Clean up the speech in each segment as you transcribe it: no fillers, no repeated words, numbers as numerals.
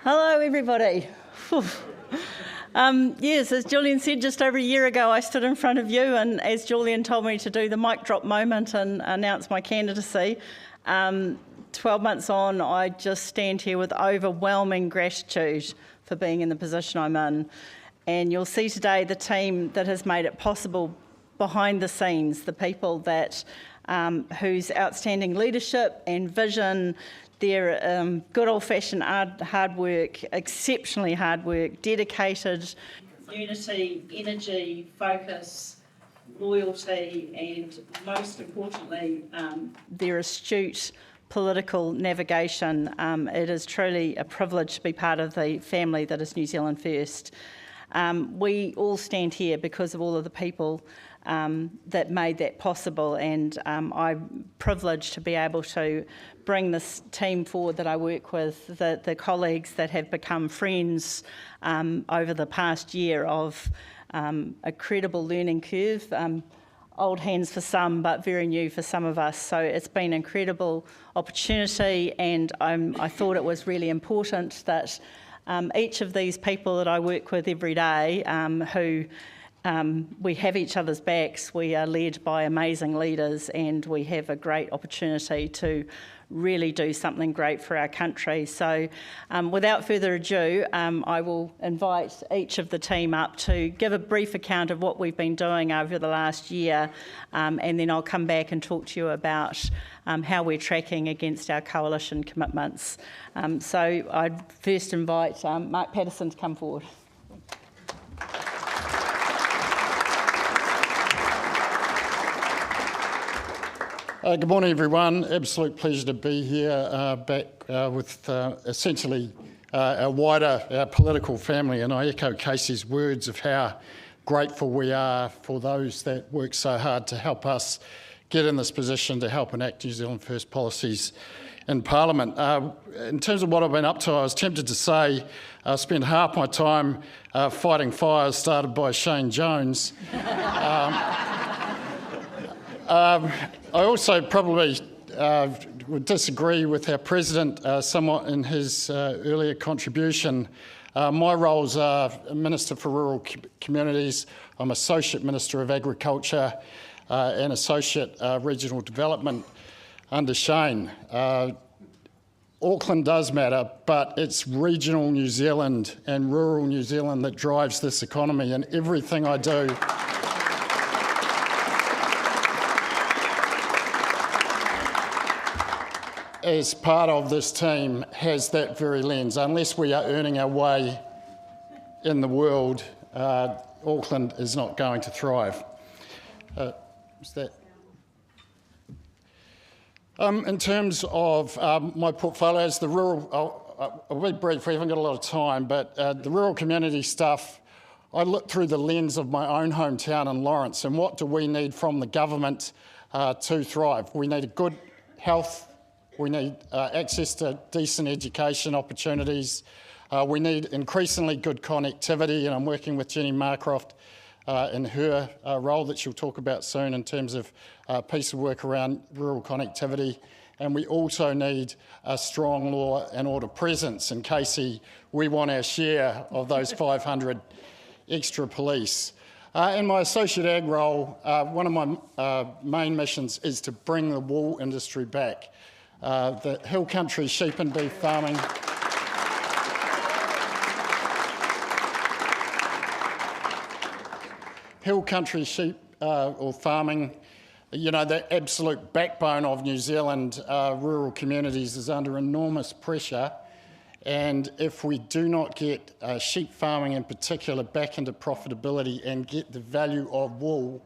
Hello, everybody. Yes, as Julian said, just over a year ago I stood in front of you, and as Julian told me to do the mic drop moment and announce my candidacy, 12 months on, I just stand here with overwhelming gratitude for being in the position I'm in. And you'll see today the team that has made it possible behind the scenes, the people that whose outstanding leadership and vision, their good old-fashioned hard work, exceptionally hard work, dedicated, unity, energy, focus, loyalty, and most importantly, their astute political navigation. It is truly a privilege to be part of the family that is New Zealand First. We all stand here because of all of the people that made that possible, and I'm privileged to be able to bring this team forward that I work with, the colleagues that have become friends over the past year of a credible learning curve. Old hands for some, but very new for some of us. So it's been an incredible opportunity, and I thought it was really important that each of these people that I work with every day, who we have each other's backs, we are led by amazing leaders, and we have a great opportunity to really do something great for our country. So without further ado, I will invite each of the team up to give a brief account of what we've been doing over the last year, and then I'll come back and talk to you about how we're tracking against our coalition commitments. So I'd first invite Mark Patterson to come forward. Good morning, everyone. Absolute pleasure to be here back with essentially a wider political family, and I echo Casey's words of how grateful we are for those that work so hard to help us get in this position to help enact New Zealand First policies in Parliament. In terms of what I've been up to, I was tempted to say I spent half my time fighting fires started by Shane Jones. I also probably would disagree with our President somewhat in his earlier contribution. My roles are Minister for Rural Communities. I'm Associate Minister of Agriculture and Associate Regional Development under Shane. Auckland does matter, but it's regional New Zealand and rural New Zealand that drives this economy, and everything I do as part of this team has that very lens. Unless we are earning our way in the world, Auckland is not going to thrive. In terms of my portfolios, the rural, I'll be brief, we haven't got a lot of time, but the rural community stuff, I look through the lens of my own hometown in Lawrence, and what do we need from the government to thrive? We need a good health. We need access to decent education opportunities. We need increasingly good connectivity, and I'm working with Jenny Marcroft in her role that she'll talk about soon in terms of a piece of work around rural connectivity. And we also need a strong law and order presence. And Casey, we want our share of those 500 extra police. In my associate ag role, one of my main missions is to bring the wool industry back. The hill country sheep and beef farming. Hill country sheep or farming, you know, the absolute backbone of New Zealand rural communities is under enormous pressure. And if we do not get sheep farming in particular back into profitability and get the value of wool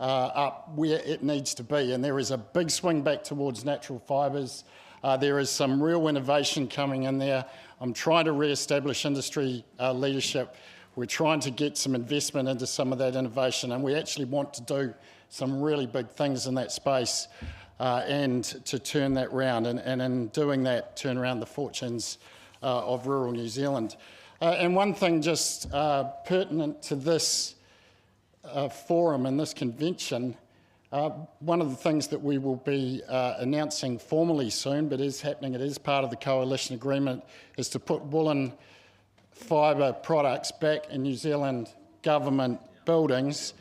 up where it needs to be, and there is a big swing back towards natural fibres. There is some real innovation coming in there. I'm trying to re-establish industry leadership. We're trying to get some investment into some of that innovation, and we actually want to do some really big things in that space and to turn that round, and in doing that, turn around the fortunes of rural New Zealand. And one thing just pertinent to this forum and this convention, One of the things that we will be announcing formally soon, but is happening, it is part of the coalition agreement, is to put woolen fibre products back in New Zealand government buildings.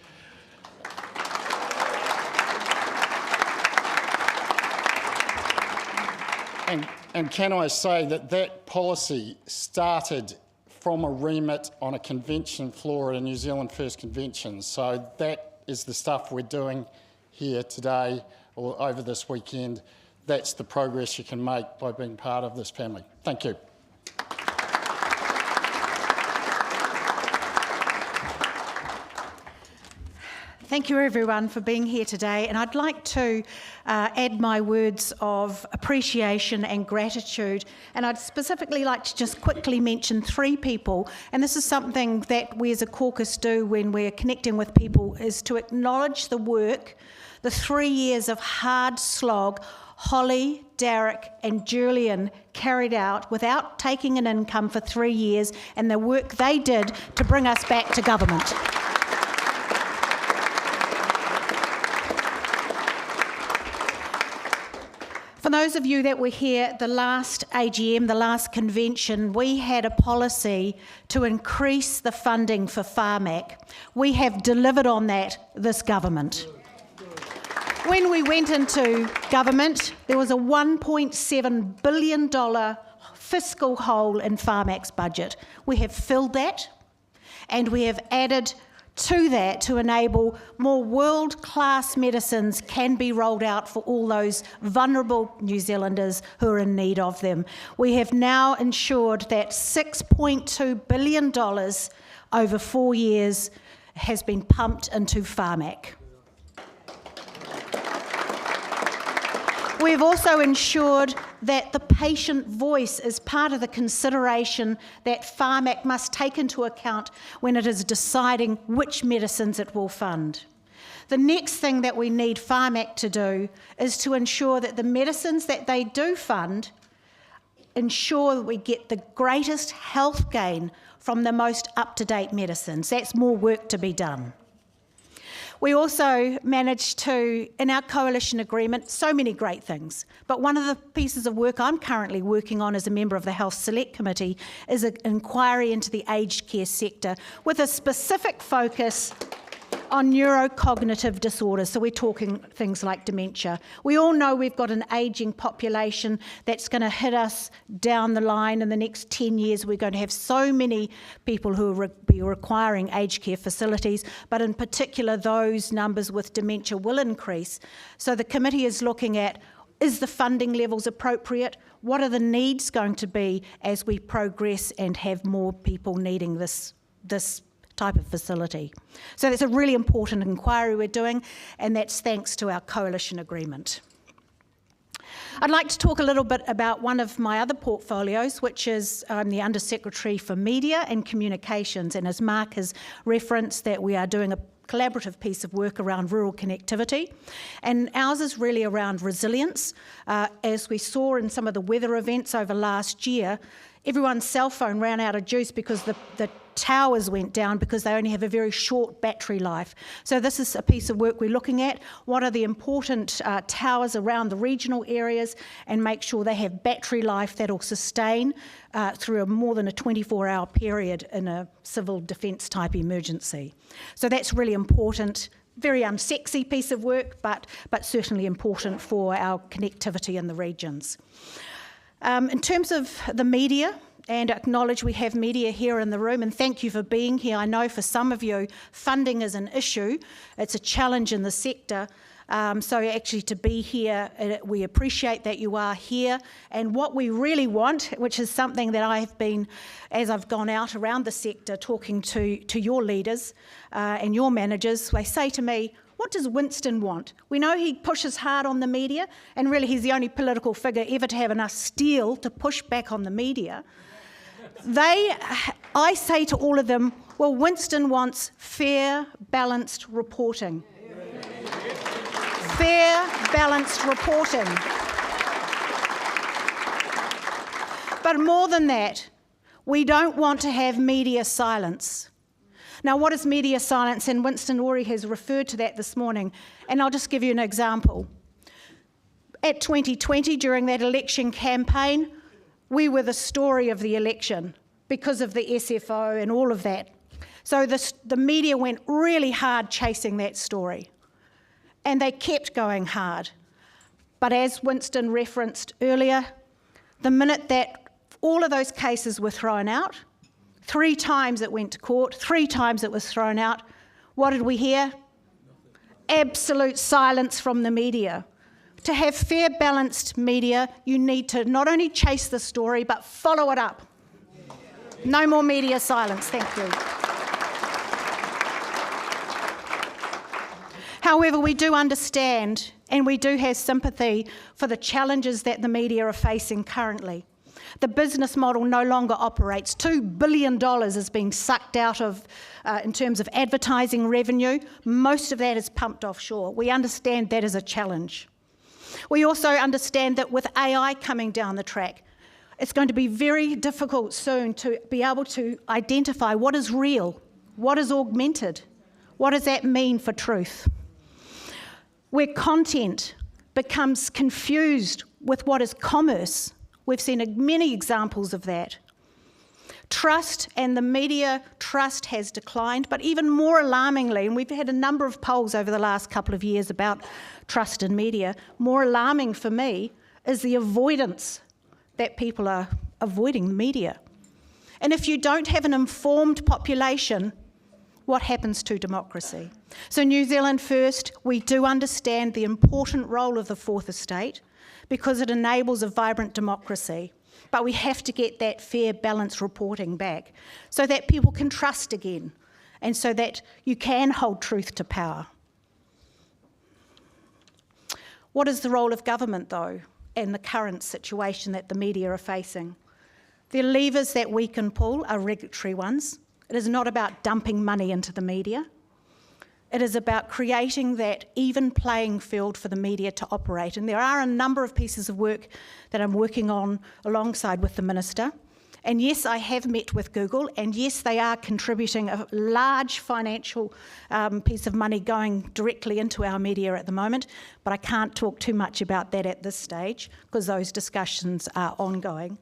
And can I say that that policy started from a remit on a convention floor at a New Zealand First Convention. So that is the stuff we're doing here today or over this weekend. That's the progress you can make by being part of this family. Thank you. Thank you everyone for being here today, and I'd like to add my words of appreciation and gratitude, and I'd specifically like to just quickly mention 3 people, and this is something that we as a caucus do when we're connecting with people, is to acknowledge the work, the 3 years of hard slog Holly, Derek and Julian carried out without taking an income for 3 years, and the work they did to bring us back to government. For those of you that were here the last AGM, the last convention, we had a policy to increase the funding for Pharmac. We have delivered on that, this government. When we went into government, there was a $1.7 billion fiscal hole in Pharmac's budget. We have filled that, and we have added to that to enable more world-class medicines can be rolled out for all those vulnerable New Zealanders who are in need of them. We have now ensured that $6.2 billion over 4 years has been pumped into Pharmac. We've also ensured that the patient voice is part of the consideration that Pharmac must take into account when it is deciding which medicines it will fund. The next thing that we need Pharmac to do is to ensure that the medicines that they do fund ensure that we get the greatest health gain from the most up-to-date medicines. That's more work to be done. We also managed to, in our coalition agreement, so many great things. But one of the pieces of work I'm currently working on as a member of the Health Select Committee is an inquiry into the aged care sector with a specific focus on neurocognitive disorders. So we're talking things like dementia. We all know we've got an ageing population that's going to hit us down the line in the next 10 years. We're going to have so many people who will be requiring aged care facilities, but in particular those numbers with dementia will increase. So the committee is looking at, is the funding levels appropriate? What are the needs going to be as we progress and have more people needing this type of facility? So that's a really important inquiry we're doing, and that's thanks to our coalition agreement. I'd like to talk a little bit about one of my other portfolios, which is the Undersecretary for Media and Communications, and as Mark has referenced, that we are doing a collaborative piece of work around rural connectivity, and ours is really around resilience. As we saw in some of the weather events over last year, everyone's cell phone ran out of juice because the towers went down because they only have a very short battery life. So this is a piece of work we're looking at. What are the important towers around the regional areas, and make sure they have battery life that will sustain through more than a 24-hour period in a civil defence type emergency. So that's really important. Very unsexy piece of work, but certainly important for our connectivity in the regions. In terms of the media, and acknowledge we have media here in the room, and thank you for being here. I know for some of you, funding is an issue. It's a challenge in the sector. So actually to be here, we appreciate that you are here. And what we really want, which is something that I have been, as I've gone out around the sector talking to your leaders and your managers, they say to me, what does Winston want? We know he pushes hard on the media, and really he's the only political figure ever to have enough steel to push back on the media. I say to all of them, well, Winston wants fair, balanced reporting. Fair, balanced reporting. But more than that, we don't want to have media silence. Now, what is media silence? And Winston already has referred to that this morning, and I'll just give you an example. At 2020, during that election campaign, we were the story of the election because of the SFO and all of that. So the media went really hard chasing that story, and they kept going hard. But as Winston referenced earlier, the minute that all of those cases were thrown out, 3 times it went to court, 3 times it was thrown out, what did we hear? Absolute silence from the media. To have fair, balanced media, you need to not only chase the story, but follow it up. No more media silence, thank you. However, we do understand and we do have sympathy for the challenges that the media are facing currently. The business model no longer operates. $2 billion is being sucked out of, in terms of advertising revenue. Most of that is pumped offshore. We understand that is a challenge. We also understand that with AI coming down the track, it's going to be very difficult soon to be able to identify what is real, what is augmented, what does that mean for truth. Where content becomes confused with what is commerce, we've seen many examples of that. Trust and the media trust has declined, but even more alarmingly, and we've had a number of polls over the last couple of years about trust in media, more alarming for me is the avoidance that people are avoiding the media. And if you don't have an informed population, what happens to democracy? So New Zealand First, we do understand the important role of the Fourth Estate because it enables a vibrant democracy. But we have to get that fair, balanced reporting back so that people can trust again and so that you can hold truth to power. What is the role of government, though, in the current situation that the media are facing? The levers that we can pull are regulatory ones. It is not about dumping money into the media. It is about creating that even playing field for the media to operate. And there are a number of pieces of work that I'm working on alongside with the Minister. And yes, I have met with Google, and yes, they are contributing a large financial piece of money going directly into our media at the moment, but I can't talk too much about that at this stage because those discussions are ongoing.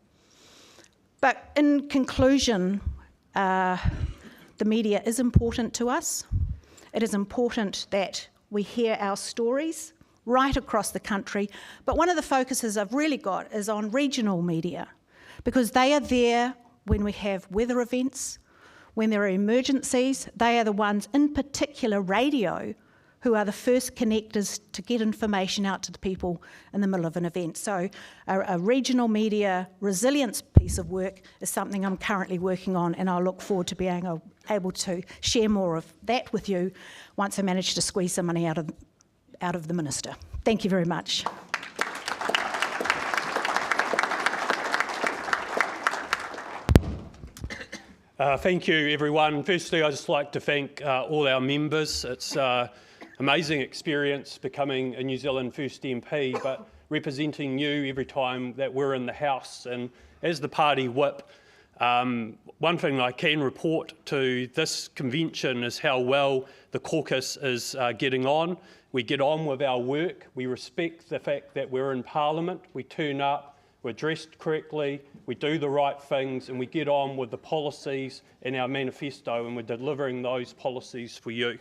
But in conclusion, the media is important to us. It is important that we hear our stories right across the country. But one of the focuses I've really got is on regional media, because they are there when we have weather events, when there are emergencies. They are the ones, in particular radio, who are the first connectors to get information out to the people in the middle of an event. So a regional media resilience piece of work is something I'm currently working on, and I look forward to being able to share more of that with you once I manage to squeeze some money out of the Minister. Thank you very much. Thank you, everyone. Firstly, I'd just like to thank all our members. It's amazing experience becoming a New Zealand First MP, but representing you every time that we're in the House. And as the party whip, one thing I can report to this convention is how well the caucus is getting on. We get on with our work. We respect the fact that we're in Parliament. We turn up, we're dressed correctly, we do the right things, and we get on with the policies in our manifesto, and we're delivering those policies for you.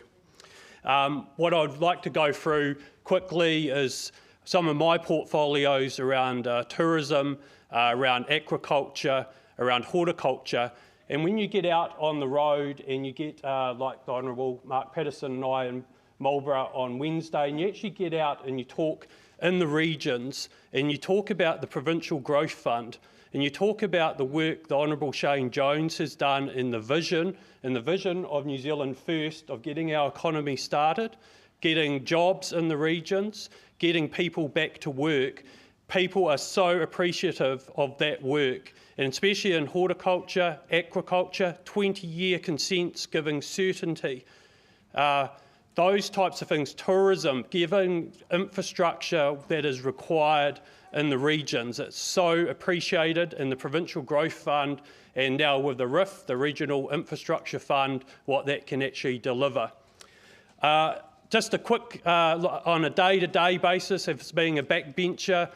What I'd like to go through quickly is some of my portfolios around tourism, around agriculture, around horticulture. And when you get out on the road and you get, like the Honourable Mark Patterson and I in Marlborough on Wednesday, and you actually get out and you talk in the regions and you talk about the Provincial Growth Fund, and you talk about the work the Honourable Shane Jones has done in the vision of New Zealand First, of getting our economy started, getting jobs in the regions, getting people back to work. People are so appreciative of that work, and especially in horticulture, agriculture, 20-year consents giving certainty. Those types of things, tourism, giving infrastructure that is required in the regions. It's so appreciated in the Provincial Growth Fund, and now with the RIF, the Regional Infrastructure Fund, what that can actually deliver. Just a quick, on a day-to-day basis, as being a backbencher,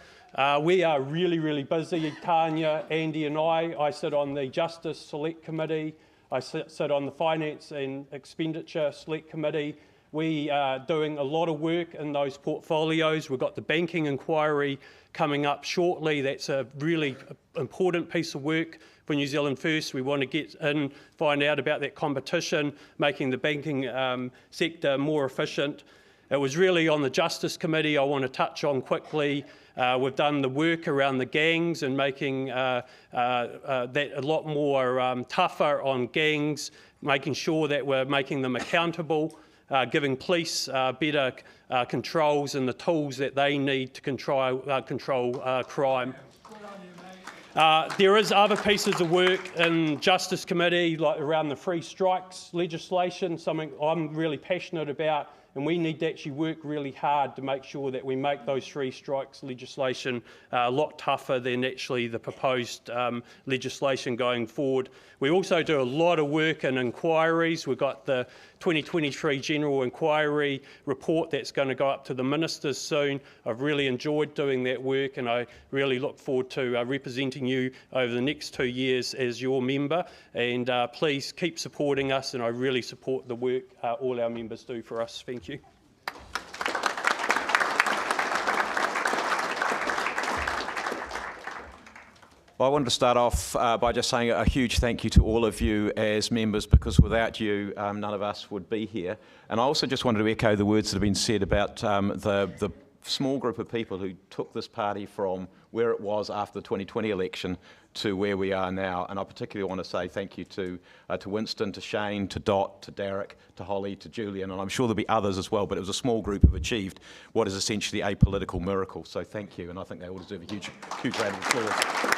we are really, really busy. Tanya, Andy and I sit on the Justice Select Committee. I sit on the Finance and Expenditure Select Committee. We are doing a lot of work in those portfolios. We've got the banking inquiry coming up shortly. That's a really important piece of work for New Zealand First. We want to get in, find out about that competition, making the banking sector more efficient. It was really on the Justice Committee I want to touch on quickly. We've done the work around the gangs and making that a lot more tougher on gangs, making sure that we're making them accountable, giving police better controls and the tools that they need to control crime. There is other pieces of work in Justice Committee, like around the free strikes legislation, something I'm really passionate about, and we need to actually work really hard to make sure that we make those free strikes legislation a lot tougher than actually the proposed legislation going forward. We also do a lot of work in inquiries. We've got the 2023 General Inquiry report that's going to go up to the ministers soon. I've really enjoyed doing that work, and I really look forward to representing you over the next 2 years as your member. And please keep supporting us, and I really support the work all our members do for us. Thank you. Well, I wanted to start off by just saying a huge thank you to all of you as members, because without you, none of us would be here. And I also just wanted to echo the words that have been said about the small group of people who took this party from where it was after the 2020 election to where we are now. And I particularly want to say thank you to Winston, to Shane, to Dot, to Derek, to Holly, to Julian, and I'm sure there'll be others as well, but it was a small group who've achieved what is essentially a political miracle. So thank you, and I think they all deserve a huge round of applause.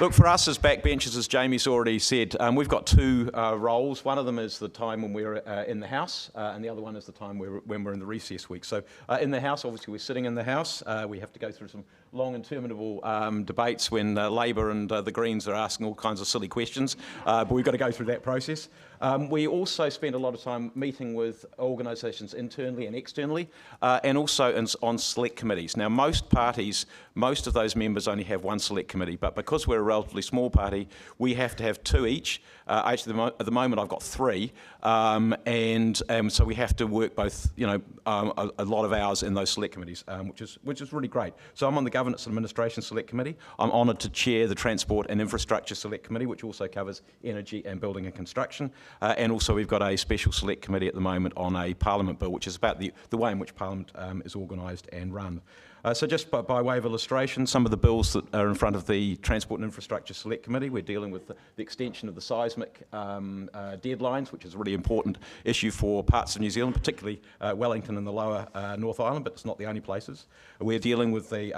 Look, for us as backbenchers, as Jamie's already said, we've got two roles. One of them is the time when we're in the House, and the other one is the time when we're in the recess week. So in the House, obviously we're sitting in the House. We have to go through some long interminable debates when Labour and the Greens are asking all kinds of silly questions, but we've got to go through that process. We also spend a lot of time meeting with organisations internally and externally, and also on select committees. Now, most parties, most of those members only have one select committee, but because we're a relatively small party, we have to have two each. Actually, at the moment, I've got three, and so we have to work both, a lot of hours in those select committees, which is really great. So I'm on the Governance and Administration Select Committee. I'm honoured to chair the Transport and Infrastructure Select Committee, which also covers energy and building and construction. And also we've got a special select committee at the moment on a Parliament bill, which is about the way in which Parliament is organised and run. So just by way of illustration, some of the bills that are in front of the Transport and Infrastructure Select Committee, we're dealing with the extension of the seismic deadlines, which is a really important issue for parts of New Zealand, particularly Wellington and the lower North Island, but it's not the only places. We're dealing with the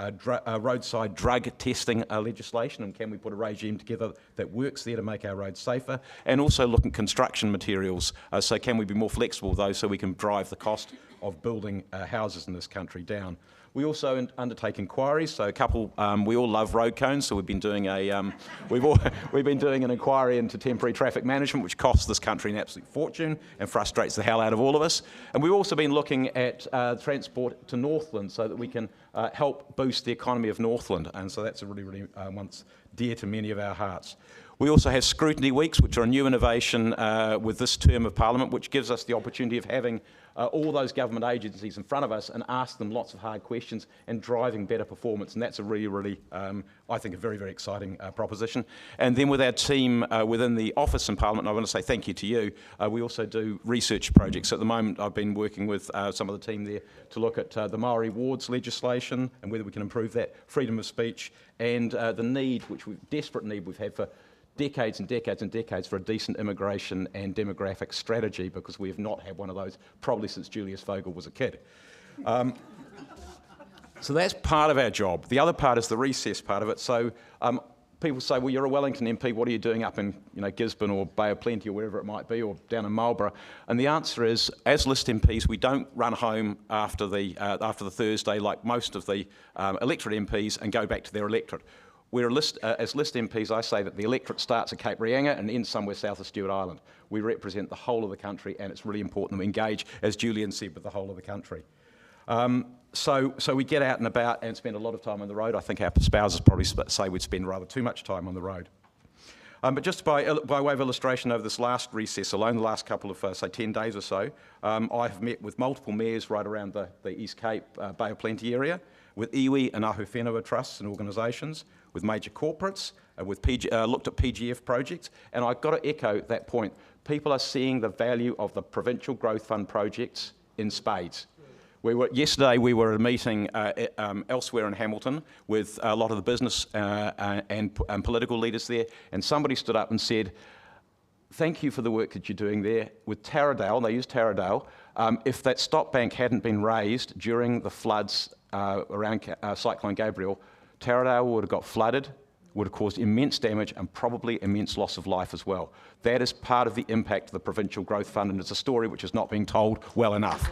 roadside drug testing legislation, and can we put a regime together that works there to make our roads safer, and also looking at construction materials. So can we be more flexible, though, so we can drive the cost of building houses in this country down. We also undertake inquiries. So a couple, we all love road cones, so we've been doing we've been doing an inquiry into temporary traffic management, which costs this country an absolute fortune and frustrates the hell out of all of us. And we've also been looking at transport to Northland, so that we can help boost the economy of Northland. And so that's a really once dear to many of our hearts. We also have scrutiny weeks, which are a new innovation with this term of Parliament, which gives us the opportunity of having all those government agencies in front of us and ask them lots of hard questions and driving better performance. And that's a really, I think, a very exciting proposition. And then with our team within the office in Parliament, I want to say thank you to you. We also do research projects. At the moment, I've been working with some of the team there to look at the Maori wards legislation and whether we can improve that, freedom of speech, and the need, desperate need we've had for decades and decades for a decent immigration and demographic strategy, because we have not had one of those probably since Julius Vogel was a kid. So that's part of our job. The other part is the recess part of it. So people say, well, you're a Wellington MP, what are you doing up in Gisborne or Bay of Plenty or wherever it might be, or down in Marlborough? And the answer is, as list MPs, we don't run home after the Thursday like most of the electorate MPs and go back to their electorate. As list MPs, I say that the electorate starts at Cape Reinga and ends somewhere south of Stewart Island. We represent the whole of the country, and it's really important that we engage, as Julian said, with the whole of the country. So we get out and about and spend a lot of time on the road. I think our spouses probably say we'd spend rather too much time on the road. But just by way of illustration, over this last recess alone, the last couple of, say, 10 days or so, I have met with multiple mayors right around the East Cape, Bay of Plenty area, with iwi and ahu whenua trusts and organisations, with major corporates, looked at PGF projects, and I've got to echo that point. People are seeing the value of the Provincial Growth Fund projects in spades. Yesterday we were at a meeting elsewhere in Hamilton with a lot of the business and political leaders there, and somebody stood up and said, thank you for the work that you're doing there. With Taradale, they use Taradale, if that stop bank hadn't been raised during the floods around Cyclone Gabriel, Taradale would have got flooded, would have caused immense damage and probably immense loss of life as well. That is part of the impact of the Provincial Growth Fund, and it's a story which is not being told well enough.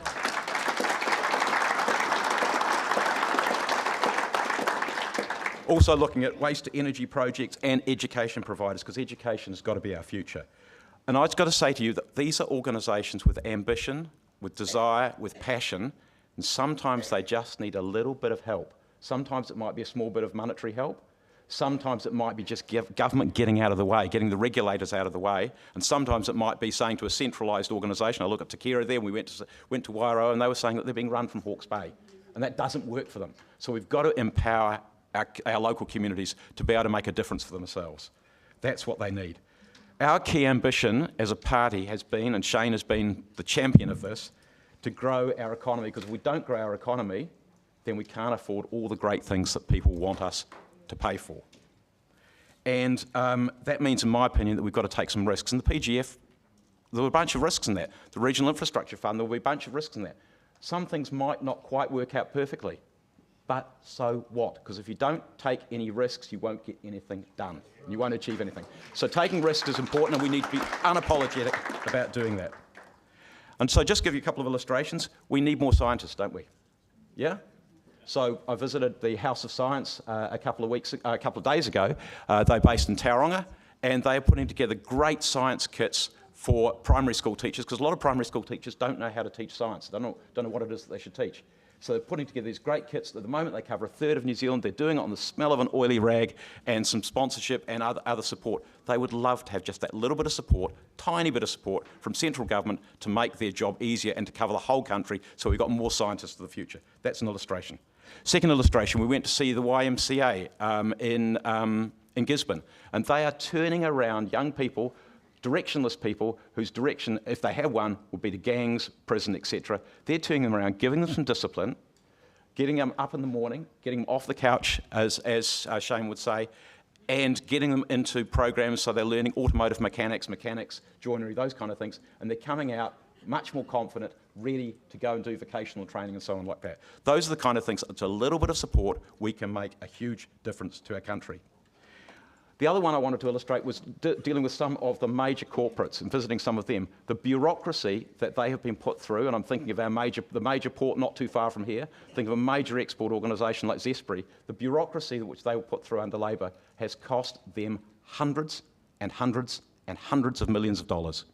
Also looking at waste-to-energy projects and education providers, because education has got to be our future. And I've got to say to you that these are organisations with ambition, with desire, with passion, and sometimes they just need a little bit of help. Sometimes it might be a small bit of monetary help. Sometimes it might be just government getting out of the way, getting the regulators out of the way. And sometimes it might be saying to a centralised organisation, I look at Te Kira there, and we went to Wairoa, and they were saying that they're being run from Hawke's Bay. And that doesn't work for them. So we've got to empower our local communities to be able to make a difference for themselves. That's what they need. Our key ambition as a party has been, and Shane has been the champion of this, to grow our economy, because if we don't grow our economy, then we can't afford all the great things that people want us to pay for. And that means, in my opinion, that we've got to take some risks. And the PGF, there were a bunch of risks in that. The Regional Infrastructure Fund, there will be a bunch of risks in that. Some things might not quite work out perfectly, but so what? Because if you don't take any risks, you won't get anything done. You won't achieve anything. So taking risks is important, and we need to be unapologetic about doing that. And so just give you a couple of illustrations. We need more scientists, don't we? Yeah? So I visited the House of Science a couple of days ago. They're based in Tauranga, and they are putting together great science kits for primary school teachers, because a lot of primary school teachers don't know how to teach science. They don't know what it is that they should teach. So they're putting together these great kits. At the moment, they cover a third of New Zealand. They're doing it on the smell of an oily rag and some sponsorship and other support. They would love to have just that little bit of support, tiny bit of support from central government to make their job easier and to cover the whole country, so we've got more scientists for the future. That's an illustration. Second illustration, we went to see the YMCA in Gisborne, and they are turning around young people, directionless people whose direction, if they have one, would be to gangs, prison, etc. They're turning them around, giving them some discipline, getting them up in the morning, getting them off the couch, as Shane would say, and getting them into programs so they're learning automotive mechanics, joinery, those kind of things, and they're coming out much more confident, ready to go and do vocational training and so on like that. Those are the kind of things, it's a little bit of support, we can make a huge difference to our country. The other one I wanted to illustrate was dealing with some of the major corporates and visiting some of them. The bureaucracy that they have been put through, and I'm thinking of the major port not too far from here, think of a major export organisation like Zespri, the bureaucracy which they were put through under Labor has cost them hundreds and hundreds and hundreds of millions of dollars,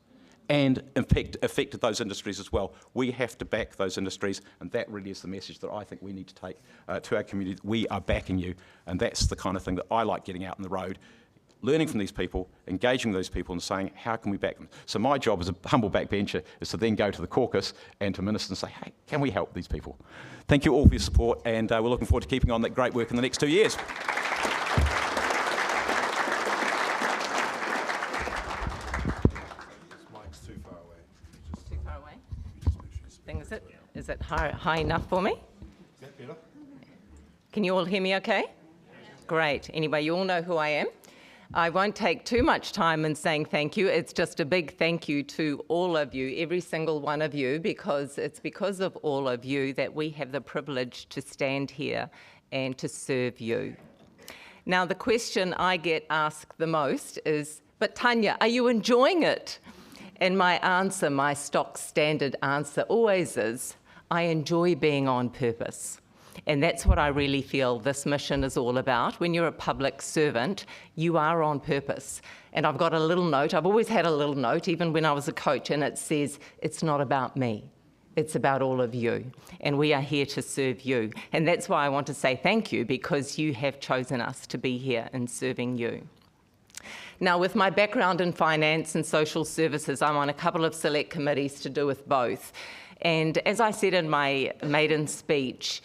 and affected those industries as well. We have to back those industries, and that really is the message that I think we need to take to our community. We are backing you, and that's the kind of thing that I like getting out on the road, learning from these people, engaging with those people and saying, how can we back them? So my job as a humble backbencher is to then go to the Caucus and to ministers and say, hey, can we help these people? Thank you all for your support, and we're looking forward to keeping on that great work in the next 2 years. Is it high enough for me? Can you all hear me okay? Great. Anyway, you all know who I am. I won't take too much time in saying thank you. It's just a big thank you to all of you, every single one of you, because it's because of all of you that we have the privilege to stand here and to serve you. Now, the question I get asked the most is, but Tanya, are you enjoying it? And my answer, my stock standard answer always is, I enjoy being on purpose. And that's what I really feel this mission is all about. When you're a public servant, you are on purpose. And I've got a little note, I've always had a little note, even when I was a coach, and it says, it's not about me. It's about all of you, and we are here to serve you. And that's why I want to say thank you, because you have chosen us to be here in serving you. Now, with my background in finance and social services, I'm on a couple of select committees to do with both. And as I said in my maiden speech,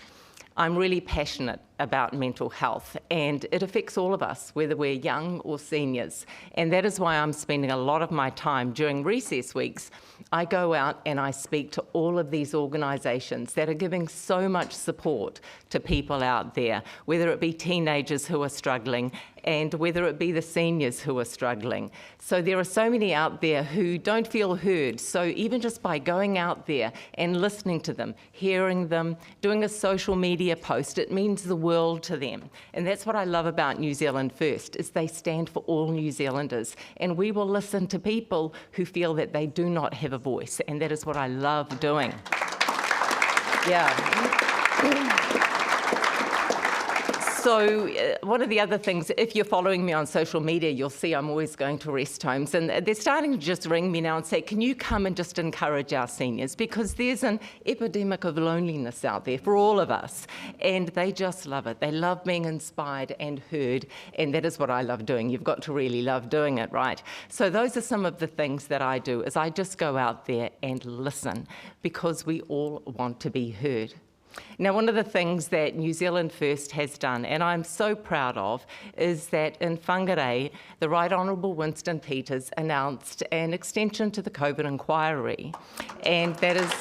I'm really passionate about mental health, and it affects all of us, whether we're young or seniors. And that is why I'm spending a lot of my time during recess weeks. I go out and I speak to all of these organisations that are giving so much support to people out there, whether it be teenagers who are struggling and whether it be the seniors who are struggling. So there are so many out there who don't feel heard. So even just by going out there and listening to them, hearing them, doing a social media post, it means the world to them. And that's what I love about New Zealand First, is they stand for all New Zealanders. And we will listen to people who feel that they do not have a voice. And that is what I love doing. Yeah. So one of the other things, if you're following me on social media, you'll see I'm always going to rest homes. And they're starting to just ring me now and say, can you come and just encourage our seniors? Because there's an epidemic of loneliness out there for all of us. And they just love it. They love being inspired and heard. And that is what I love doing. You've got to really love doing it, right? So those are some of the things that I do, is I just go out there and listen, because we all want to be heard. Now, one of the things that New Zealand First has done, and I'm so proud of, is that in Whangarei, the Right Honourable Winston Peters announced an extension to the COVID inquiry. And that is,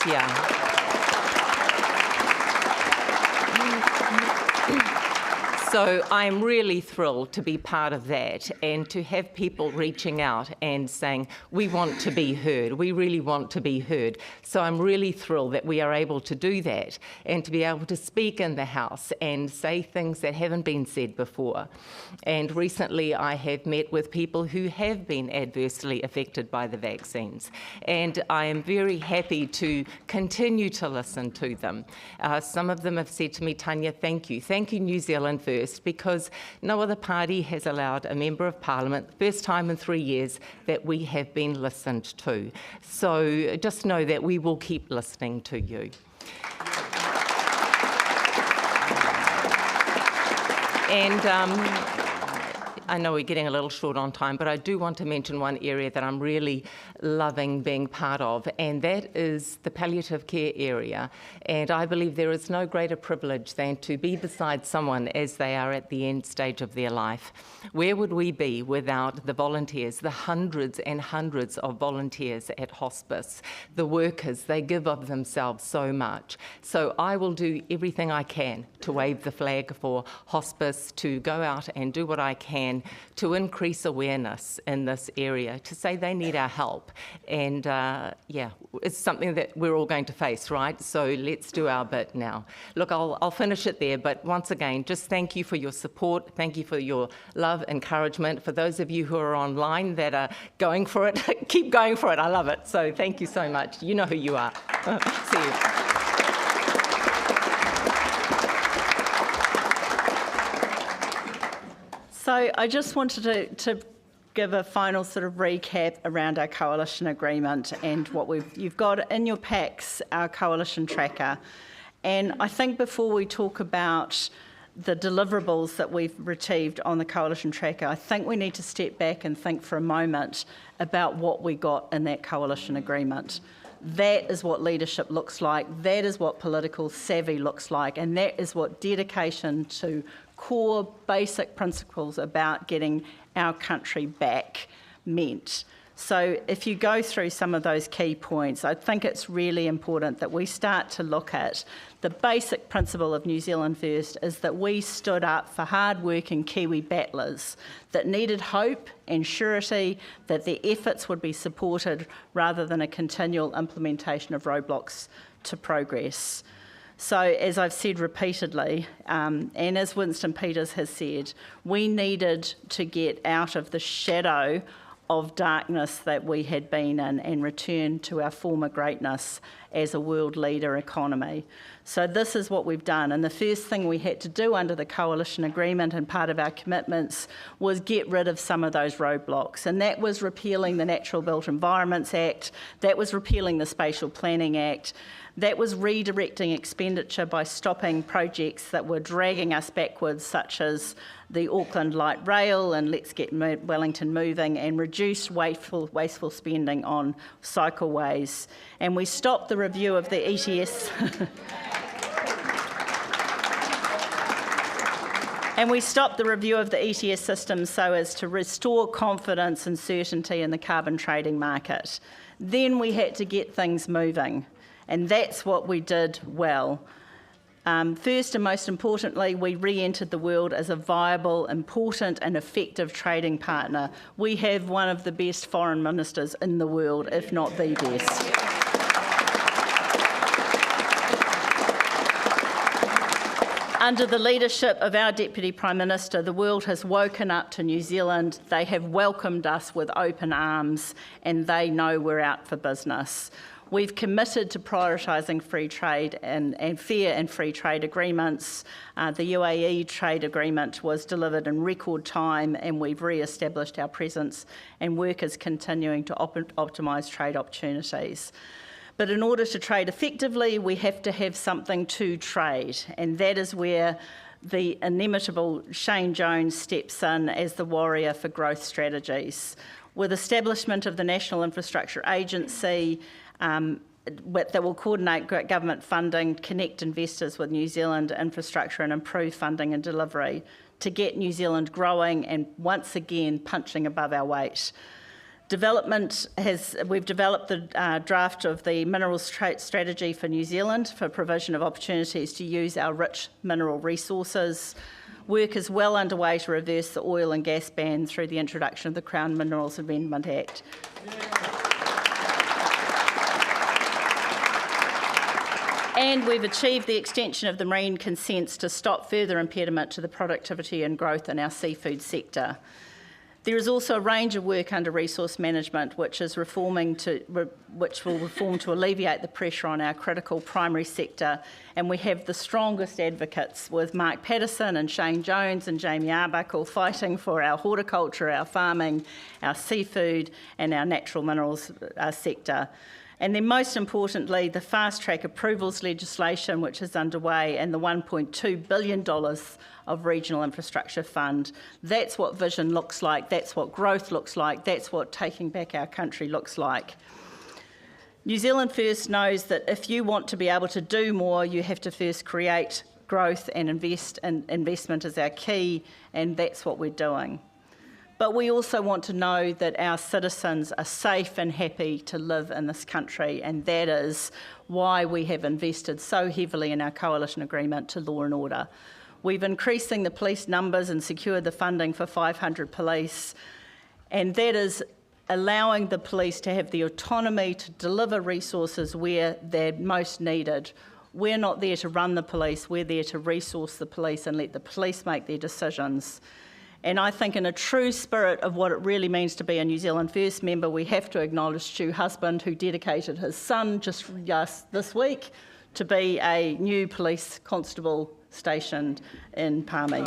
So I'm really thrilled to be part of that, and to have people reaching out and saying, we want to be heard, we really want to be heard. So I'm really thrilled that we are able to do that, and to be able to speak in the House and say things that haven't been said before. And recently I have met with people who have been adversely affected by the vaccines, and I am very happy to continue to listen to them. Some of them have said to me, Tanya, thank you New Zealand First, because no other party has allowed a Member of Parliament, first time in 3 years, that we have been listened to. So just know that we will keep listening to you. And I know we're getting a little short on time, but I do want to mention one area that I'm really loving being part of, and that is the palliative care area. And I believe there is no greater privilege than to be beside someone as they are at the end stage of their life. Where would we be without the volunteers, the hundreds and hundreds of volunteers at hospice, the workers? They give of themselves so much. So I will do everything I can to wave the flag for hospice, to go out and do what I can to increase awareness in this area, to say they need our help. And it's something that we're all going to face, right? So let's do our bit now. Look, I'll finish it there, but once again, just thank you for your support. Thank you for your love, encouragement. For those of you who are online that are going for it, keep going for it. I love it. So thank you so much. You know who you are. See you. So I just wanted to give a final sort of recap around our coalition agreement and what you've got in your packs, our coalition tracker. And I think before we talk about the deliverables that we've achieved on the coalition tracker, I think we need to step back and think for a moment about what we got in that coalition agreement. That is what leadership looks like, that is what political savvy looks like, and that is what dedication to core basic principles about getting our country back meant. So if you go through some of those key points, I think it's really important that we start to look at the basic principle of New Zealand First is that we stood up for hard-working Kiwi battlers that needed hope and surety that their efforts would be supported rather than a continual implementation of roadblocks to progress. So, as I've said repeatedly, and as Winston Peters has said, we needed to get out of the shadow of darkness that we had been in and return to our former greatness as a world leader economy. So this is what we've done. And the first thing we had to do under the coalition agreement, and part of our commitments, was get rid of some of those roadblocks. And that was repealing the Natural Built Environments Act, that was repealing the Spatial Planning Act, that was redirecting expenditure by stopping projects that were dragging us backwards, such as the Auckland Light Rail and Let's Get Wellington Moving, and reduced wasteful spending on cycleways. And we stopped the review of the ETS. And we stopped the review of the ETS system so as to restore confidence and certainty in the carbon trading market. Then we had to get things moving. And that's what we did well. First and most importantly, we re-entered the world as a viable, important and effective trading partner. We have one of the best foreign ministers in the world, if not the best. Under the leadership of our Deputy Prime Minister, the world has woken up to New Zealand. They have welcomed us with open arms, and they know we're out for business. We've committed to prioritising free trade and fair and free trade agreements. The UAE trade agreement was delivered in record time, and we've re-established our presence, and work is continuing to optimise trade opportunities. But in order to trade effectively, we have to have something to trade, and that is where the inimitable Shane Jones steps in as the warrior for growth strategies. With establishment of the National Infrastructure Agency, that will coordinate government funding, connect investors with New Zealand infrastructure and improve funding and delivery to get New Zealand growing and once again punching above our weight. We've developed the draft of the Minerals Strategy for New Zealand for provision of opportunities to use our rich mineral resources. Work is well underway to reverse the oil and gas ban through the introduction of the Crown Minerals Amendment Act. And we've achieved the extension of the marine consents to stop further impediment to the productivity and growth in our seafood sector. There is also a range of work under resource management which will reform to alleviate the pressure on our critical primary sector, and we have the strongest advocates with Mark Patterson and Shane Jones and Jamie Arbuckle fighting for our horticulture, our farming, our seafood and our natural minerals sector. And then most importantly, the fast-track approvals legislation which is underway and the $1.2 billion of Regional Infrastructure Fund. That's what vision looks like, that's what growth looks like, that's what taking back our country looks like. New Zealand First knows that if you want to be able to do more, you have to first create growth and investment is our key, and that's what we're doing. But we also want to know that our citizens are safe and happy to live in this country, and that is why we have invested so heavily in our coalition agreement to law and order. We've increasing the police numbers and secured the funding for 500 police, and that is allowing the police to have the autonomy to deliver resources where they're most needed. We're not there to run the police, we're there to resource the police and let the police make their decisions. And I think in a true spirit of what it really means to be a New Zealand First member, we have to acknowledge Stu Husband, who dedicated his son just this week to be a new police constable stationed in Palmy.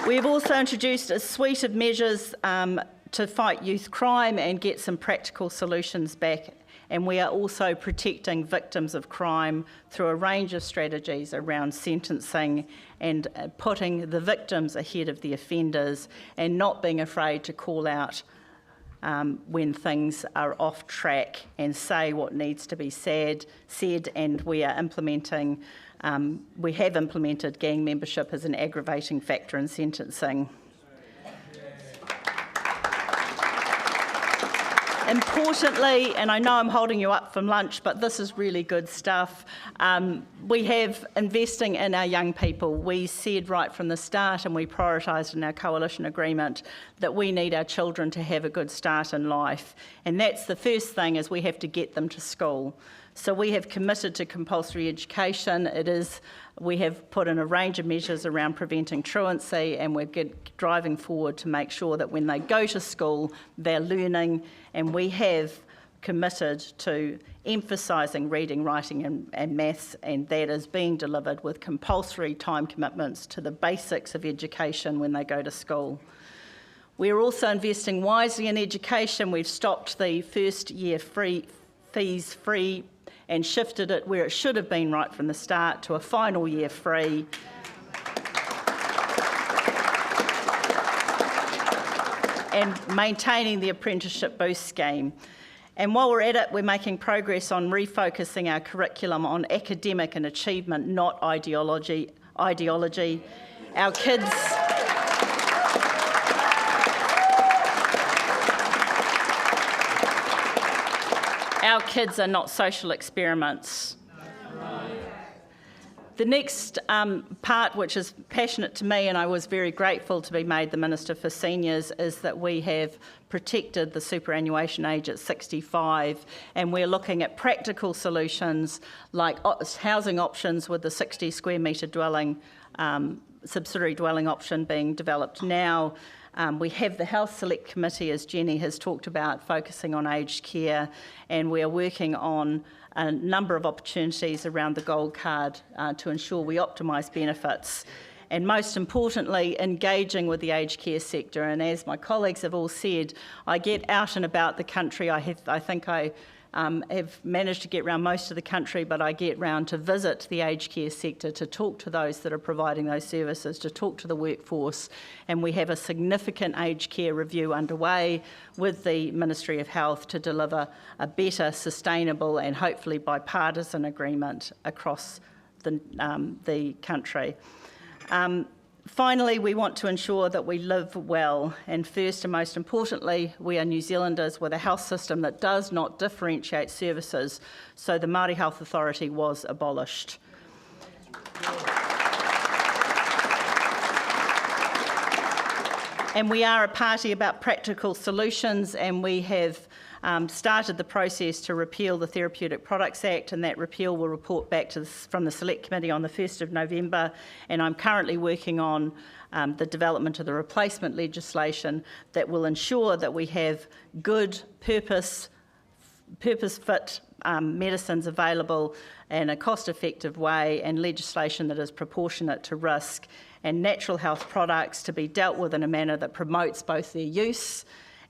We've also introduced a suite of measures to fight youth crime and get some practical solutions back. And we are also protecting victims of crime through a range of strategies around sentencing and putting the victims ahead of the offenders and not being afraid to call out when things are off track and say what needs to be said. And we are implementing, we have implemented gang membership as an aggravating factor in sentencing. Importantly, and I know I'm holding you up from lunch, but this is really good stuff, we have investing in our young people. We said right from the start, and we prioritised in our coalition agreement, that we need our children to have a good start in life. And that's the first thing, is we have to get them to school. So we have committed to compulsory education. We have put in a range of measures around preventing truancy, and we're driving forward to make sure that when they go to school, they're learning, and we have committed to emphasising reading, writing and maths, and that is being delivered with compulsory time commitments to the basics of education when they go to school. We're also investing wisely in education. We've stopped the first year fees free and shifted it where it should have been right from the start to a final year free. And maintaining the apprenticeship boost scheme. And while we're at it, we're making progress on refocusing our curriculum on academic and achievement, not ideology. Our kids are not social experiments. The next part, which is passionate to me, and I was very grateful to be made the Minister for Seniors, is that we have protected the superannuation age at 65, and we're looking at practical solutions like housing options with the 60 square metre dwelling, subsidiary dwelling option being developed now. We have the Health Select Committee, as Jenny has talked about, focusing on aged care, and we are working on a number of opportunities around the gold card to ensure we optimise benefits. And most importantly, engaging with the aged care sector. And as my colleagues have all said, I get out and about the country. I think I have managed to get around most of the country, but I get round to visit the aged care sector, to talk to those that are providing those services, to talk to the workforce. And we have a significant aged care review underway with the Ministry of Health to deliver a better, sustainable and hopefully bipartisan agreement across the country. Finally, we want to ensure that we live well, and first and most importantly, we are New Zealanders with a health system that does not differentiate services, so the Māori Health Authority was abolished. And we are a party about practical solutions, and we have started the process to repeal the Therapeutic Products Act, and that repeal will report back from the Select Committee on the 1st of November, and I'm currently working on the development of the replacement legislation that will ensure that we have good purpose-fit medicines available in a cost-effective way, and legislation that is proportionate to risk, and natural health products to be dealt with in a manner that promotes both their use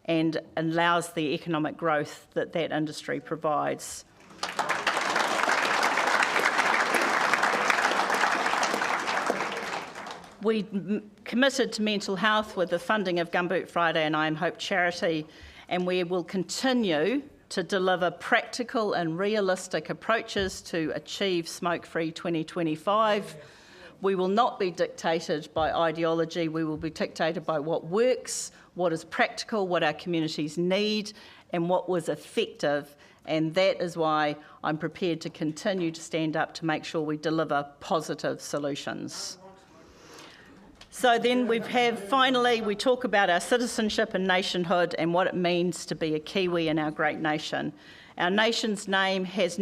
and allows the economic growth that that industry provides. We committed to mental health with the funding of Gumboot Friday and I Am Hope charity, and we will continue to deliver practical and realistic approaches to achieve smoke-free 2025. We will not be dictated by ideology. We will be dictated by what works, what is practical, what our communities need, and what was effective. And that is why I'm prepared to continue to stand up to make sure we deliver positive solutions. So then finally, we talk about our citizenship and nationhood and what it means to be a Kiwi in our great nation. Our nation's name has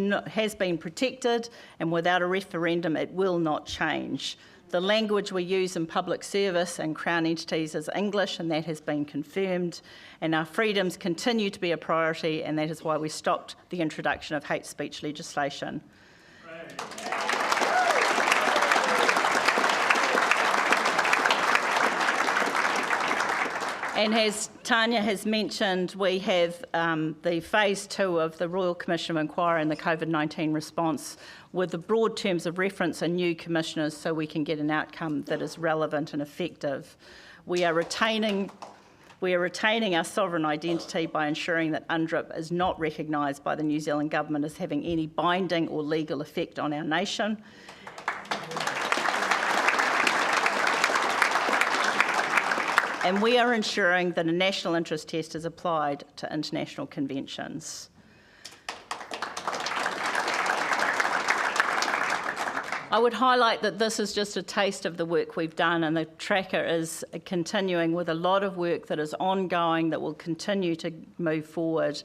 been protected, and without a referendum, it will not change. The language we use in public service and Crown entities is English, and that has been confirmed. And our freedoms continue to be a priority, and that is why we stopped the introduction of hate speech legislation. And as Tanya has mentioned, we have the phase 2 of the Royal Commission of Inquiry and the COVID-19 response with the broad terms of reference and new commissioners so we can get an outcome that is relevant and effective. We are retaining our sovereign identity by ensuring that UNDRIP is not recognised by the New Zealand Government as having any binding or legal effect on our nation. And we are ensuring that a national interest test is applied to international conventions. I would highlight that this is just a taste of the work we've done, and the tracker is continuing with a lot of work that is ongoing that will continue to move forward.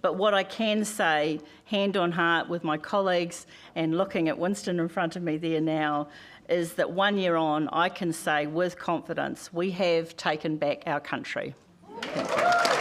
But what I can say, hand on heart with my colleagues and looking at Winston in front of me there now, is that 1 year on, I can say with confidence, we have taken back our country. Thank you.